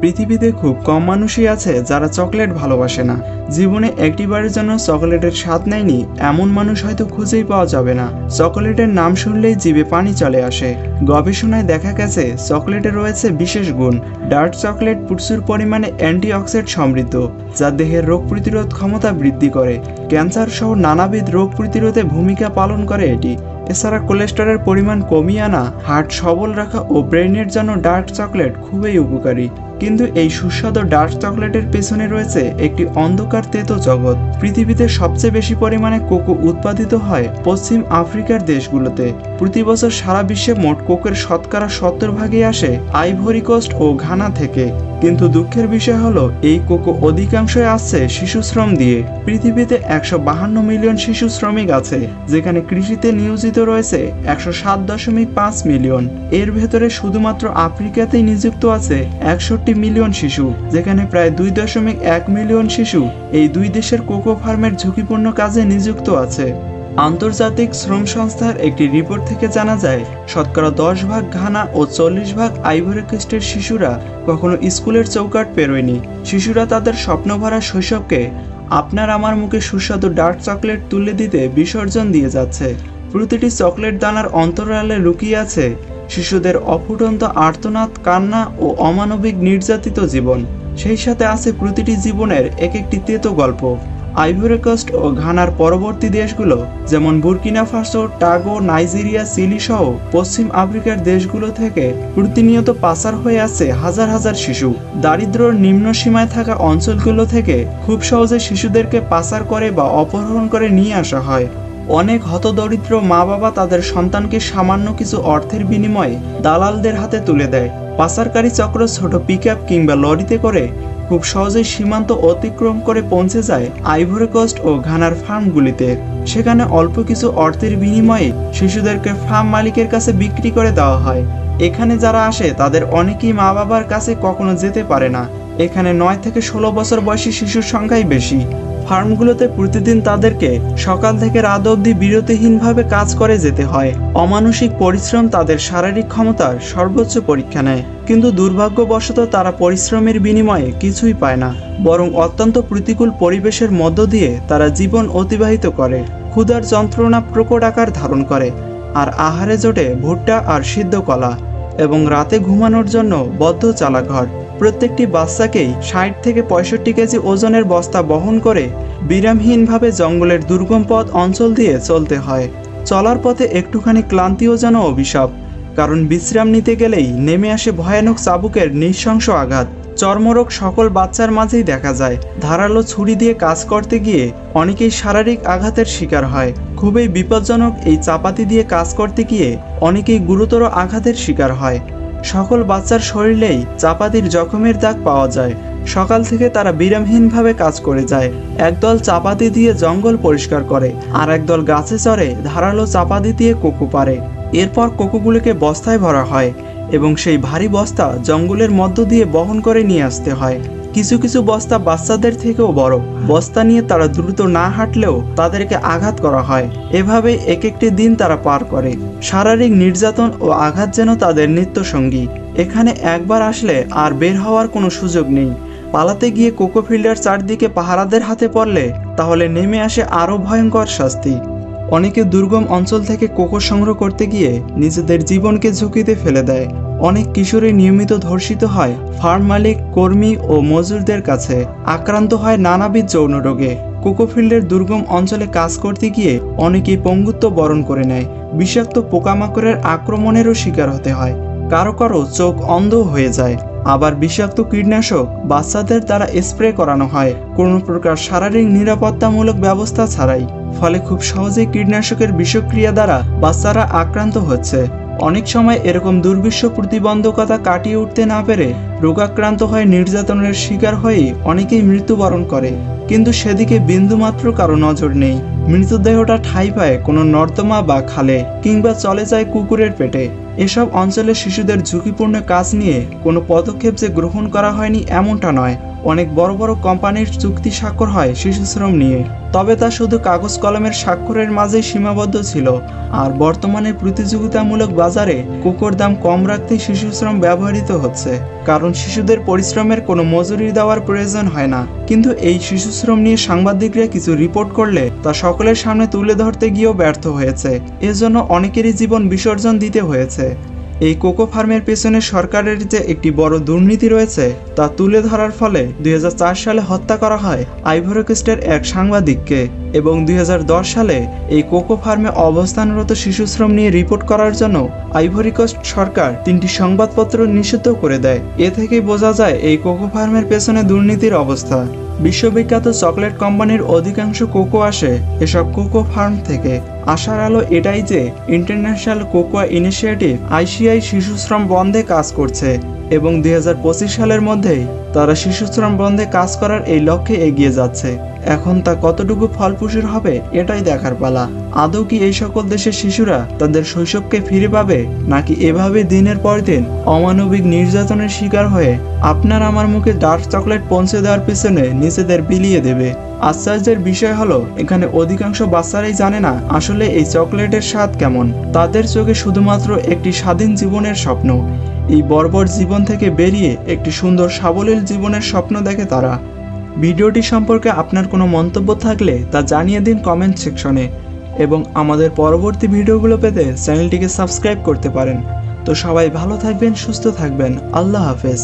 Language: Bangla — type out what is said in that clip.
পৃথিবীতে খুব কম মানুষই আছে যারা চকলেট ভালোবাসে না। জীবনে একটিবারের জন্য চকলেটের স্বাদ নেয়নি এমন মানুষ হয়তো খুঁজেই পাওয়া যাবে না। চকলেটের নাম শুনলেই জিভে পানি চলে আসে। গবেষণায় দেখা গেছে চকলেটে রয়েছে বিশেষ গুণ। ডার্ক চকলেট প্রচুর পরিমাণে অ্যান্টিঅক্সিডেন্ট সমৃদ্ধ, যা দেহের রোগ প্রতিরোধ ক্ষমতা বৃদ্ধি করে। ক্যান্সার সহ নানাবিধ রোগ প্রতিরোধে ভূমিকা পালন করে এটি। এছাড়া কোলেস্টেরলের পরিমাণ কমিয়ে আনা, হার্ট সবল রাখা ও ব্রেনের জন্য ডার্ক চকলেট খুবই উপকারী। কিন্তু এই সুস্বাদু ডার্ক চকলেটের পেছনে রয়েছে একটি অন্ধকার তেতো জগৎ। পৃথিবীতে সবচেয়ে বেশি পরিমাণে কোকো উৎপাদিত হয় পশ্চিম আফ্রিকার দেশগুলোতে। প্রতি বছর সারা বিশ্বে মোট কোকের শতকরা 70% আসে আইভরি কোস্ট ও ঘানা থেকে। কিন্তু দুঃখের বিষয় হলো এই কোকো অধিকাংশই আসছে শিশু শ্রম দিয়ে। পৃথিবীতে 152 মিলিয়ন শিশু শ্রমিক আছে, যেখানে কৃষিতে নিয়োজিত রয়েছে 107.5 মিলিয়ন। এর ভেতরে শুধুমাত্র আফ্রিকাতেই নিযুক্ত আছে 61 মিলিয়ন শিশু, যেখানে প্রায় 2.1 মিলিয়ন শিশু এই দুই দেশের কোকো ফার্মের ঝুঁকিপূর্ণ কাজে নিযুক্ত আছে। আন্তর্জাতিক শ্রম সংস্থার একটি রিপোর্ট থেকে জানা যায়, শতকরা 10% ঘানা ও 40% আইভরি কোস্টের শিশুরা কখনো স্কুলের চৌকাঠ পেরোয়নি। শিশুরা তাদের স্বপ্নভরা শৈশবকে আপনার আমার মুখে সুস্বাদু ডার্ক চকলেট তুলে দিতে বিসর্জন দিয়ে যাচ্ছে। প্রতিটি চকলেট দানার অন্তরালে লুকিয়ে আছে শিশুদের অফুটন্ত আর্তনাদ, কান্না ও অমানবিক নির্যাতিত জীবন। সেই সাথে আছে প্রতিটি জীবনের এক একটি তেতো গল্প। আইভরি কোস্ট ও ঘানার পরবর্তী দেশগুলো যেমন বুর্কিনা ফাসো, টাগো, নাইজেরিয়া, চিলি সহ পশ্চিম আফ্রিকার দেশগুলো থেকে প্রতিনিয়ত পাচার হয়ে আছে হাজার হাজার শিশু। দারিদ্র্যের নিম্ন সীমায় থাকা অঞ্চলগুলো থেকে খুব সহজে শিশুদেরকে পাচার করে বা অপহরণ করে নিয়ে আসা হয়। অনেক হতদরিদ্র মা বাবা তাদের সন্তানকে সামান্য কিছু অর্থের বিনিময়ে দালালদের হাতে তুলে দেয়। পাচারকারী চক্র ছোট পিকআপ কিংবা লরিতে করে খুব সহজেই সীমান্ত অতিক্রম করে পৌঁছে যায় আইভরি কোস্ট ও ঘানার ফার্মগুলিতে। সেখানে অল্প কিছু অর্থের বিনিময়ে শিশুদেরকে ফার্ম মালিকের কাছে বিক্রি করে দেওয়া হয়। এখানে যারা আসে তাদের অনেকেই মা বাবার কাছে কখনো যেতে পারে না। এখানে 9 থেকে 16 বছর বয়সী শিশুর সংখ্যাই বেশি। ফার্মগুলোতে প্রতিদিন তাদেরকে সকাল থেকে রাত অবধি বিরতিহীনভাবে কাজ করে যেতে হয়। অমানসিক পরিশ্রম তাদের শারীরিক ক্ষমতার সর্বোচ্চ পরীক্ষা নেয়। কিন্তু দুর্ভাগ্যবশত তারা পরিশ্রমের বিনিময়ে কিছুই পায় না, বরং অত্যন্ত প্রতিকূল পরিবেশের মধ্য দিয়ে তারা জীবন অতিবাহিত করে। ক্ষুধার যন্ত্রণা প্রকট আকার ধারণ করে, আর আহারে জোটে ভুট্টা আর সিদ্ধ কলা, এবং রাতে ঘুমানোর জন্য বদ্ধ চালাঘর। প্রত্যেকটি বাচ্চাকেই 60 থেকে 65 কেজি ওজনের বস্তা বহন করে বিরামহীনভাবে জঙ্গলের দুর্গম পথ অঞ্চল দিয়ে চলতে হয়। চলার পথে একটুখানি ক্লান্তিও যেন অভিশাপ, কারণ বিশ্রাম নিতে গেলেই নেমে আসে ভয়ানক চাবুকের নৃশংস আঘাত। চর্মরোগ সকল বাচ্চার মাঝেই দেখা যায়। ধারালো ছুরি দিয়ে কাজ করতে গিয়ে অনেকেই শারীরিক আঘাতের শিকার হয়। খুবই বিপজ্জনক এই চাপাতি দিয়ে কাজ করতে গিয়ে অনেকেই গুরুতর আঘাতের শিকার হয়। সকল বাচ্চার শরীরেই চাপাতির জখমের দাগ পাওয়া যায়। সকাল থেকে তারা বিরামহীনভাবে কাজ করে যায়। একদল চাপাতি দিয়ে জঙ্গল পরিষ্কার করে, আর একদল গাছে চড়ে ধারালো চাপাতি দিয়ে কোকো পারে। এরপর কোকোগুলোকে বস্তায় ভরা হয় এবং সেই ভারী বস্তা জঙ্গলের মধ্য দিয়ে বহন করে নিয়ে আসতে হয়। কিছু কিছু বস্তা বাচ্চাদের থেকেও বড়। বস্তা নিয়ে তারা দ্রুত না হাঁটলেও তাদেরকে আঘাত করা হয়। এভাবে এক একটি দিন তারা পার করে। শারীরিক নির্যাতন ও আঘাত যেন তাদের নিত্যসঙ্গী। এখানে একবার আসলে আর বের হওয়ার কোনো সুযোগ নেই। পালাতে গিয়ে কোকো ফিল্ডার চারদিকে পাহারাদের হাতে পড়লে তাহলে নেমে আসে আরও ভয়ঙ্কর শাস্তি। অনেকে দুর্গম অঞ্চল থেকে কোকো সংগ্রহ করতে গিয়ে নিজেদের জীবনকে ঝুঁকিতে ফেলে দেয়। অনেক কিশোরী নিয়মিত ধর্ষিত হয় ফার্ম মালিক, কর্মী ও মজুরদের কাছে। আক্রান্ত হয় নানাবিধ যৌন রোগে। কোকো ফিল্ডের দুর্গম অঞ্চলে কাজ করতে গিয়ে অনেকেই পঙ্গুত্ব বরণ করে নেয়। বিষাক্ত পোকামাকড়ের আক্রমণেরও শিকার হতে হয়। কারো কারো চোখ অন্ধ হয়ে যায়। আবার বিষাক্ত কীটনাশক বাচ্চাদের দ্বারা স্প্রে করানো হয় কোনো প্রকার শারীরিক নিরাপত্তামূলক ব্যবস্থা ছাড়াই। ফলে খুব সহজেই কীটনাশকের বিষক্রিয়া দ্বারা বাচ্চারা আক্রান্ত হচ্ছে। অনেক সময় এরকম দুর্বিষহ প্রতিবন্ধকতা কাটিয়ে উঠতে না পেরে রোগাক্রান্ত হয়ে নির্যাতনের শিকার হয়ে অনেকেই মৃত্যুবরণ করে। কিন্তু সেদিকে বিন্দুমাত্র কারো নজর নেই। মৃতদেহটা ঠাঁই পায় কোনো নর্দমা বা খালে, কিংবা চলে যায় কুকুরের পেটে। এসব অঞ্চলে শিশুদের ঝুঁকিপূর্ণ কাজ নিয়ে কোনো পদক্ষেপ যে গ্রহণ করা হয়নি এমনটা নয়। অনেক বড় বড় কোম্পানির চুক্তি স্বাক্ষর হয় শিশু শ্রম নিয়ে, তবে তা শুধু কাগজ কলমের স্বাক্ষরের মাঝেই সীমাবদ্ধ ছিল। আর বর্তমানে প্রতিযোগিতামূলক বাজারে কোকোর দাম কম রাখতেই শিশু শ্রম ব্যবহৃত হচ্ছে। কারণ শিশুদের পরিশ্রমের কোনো মজুরি দেওয়ার প্রয়োজন হয় না। কিন্তু এই শিশু শ্রম নিয়ে সাংবাদিকরা কিছু রিপোর্ট করলে তা সকলের সামনে তুলে ধরতে গিয়েও ব্যর্থ হয়েছে। এজন্য অনেকেরই জীবন বিসর্জন দিতে হয়েছে। এই কোকো ফার্মের পেছনে সরকারের যে একটি বড় দুর্নীতি রয়েছে তা তুলে ধরার ফলে 2004 সালে হত্যা করা হয় আইভরি কোস্টের এক সাংবাদিককে এবং 2010 সালে এই কোকো ফার্মে অবস্থানরত শিশু শ্রম নিয়ে রিপোর্ট করার জন্য আইভরি কোস্ট সরকার 3টি সংবাদপত্র নিষিদ্ধ করে দেয়। এ থেকেই বোঝা যায় এই কোকো ফার্মের পেছনে দুর্নীতির অবস্থা। বিশ্ববিখ্যাত চকলেট কোম্পানির অধিকাংশ কোকো আসে এসব কোকো ফার্ম থেকে। আশার আলো এটাই যে ইন্টারন্যাশনাল কোকোয়া ইনিশিয়েটিভ ICI শিশু শ্রম বন্ধে কাজ করছে এবং 2025 সালের মধ্যেই তারা শিশু শ্রম বন্ধে কাজ করার এই লক্ষ্যে এগিয়ে যাচ্ছে। এখন তা কতটুকু ফলপ্রসূ হবে এটাই দেখার পালা। আদৌ কি এই সকল দেশের শিশুরা তাদের শৈশবকে ফিরে পাবে, নাকি এভাবে দিনের পর দিন অমানবিক নির্যাতনের শিকার হয়ে আপনার আমার মুখে ডার্ক চকলেট পৌঁছে দেওয়ার পিছনে নিজেদের বিলিয়ে দেবে? আশ্চর্যের বিষয় হলো এখানে অধিকাংশ বাচ্চারাই জানে না আসলে এই চকলেটের স্বাদ কেমন। তাদের চোখে শুধুমাত্র একটি স্বাধীন জীবনের স্বপ্ন। এই বর্বর জীবন থেকে বেরিয়ে একটি সুন্দর সাবলীল জীবনের স্বপ্ন দেখে তারা। ভিডিওটি সম্পর্কে আপনার কোনো মন্তব্য থাকলে তা জানিয়ে দিন কমেন্ট সেকশনে এবং আমাদের পরবর্তী ভিডিওগুলো পেতে চ্যানেলটিকে সাবস্ক্রাইব করতে পারেন। তো সবাই ভালো থাকবেন, সুস্থ থাকবেন। আল্লাহ হাফেজ।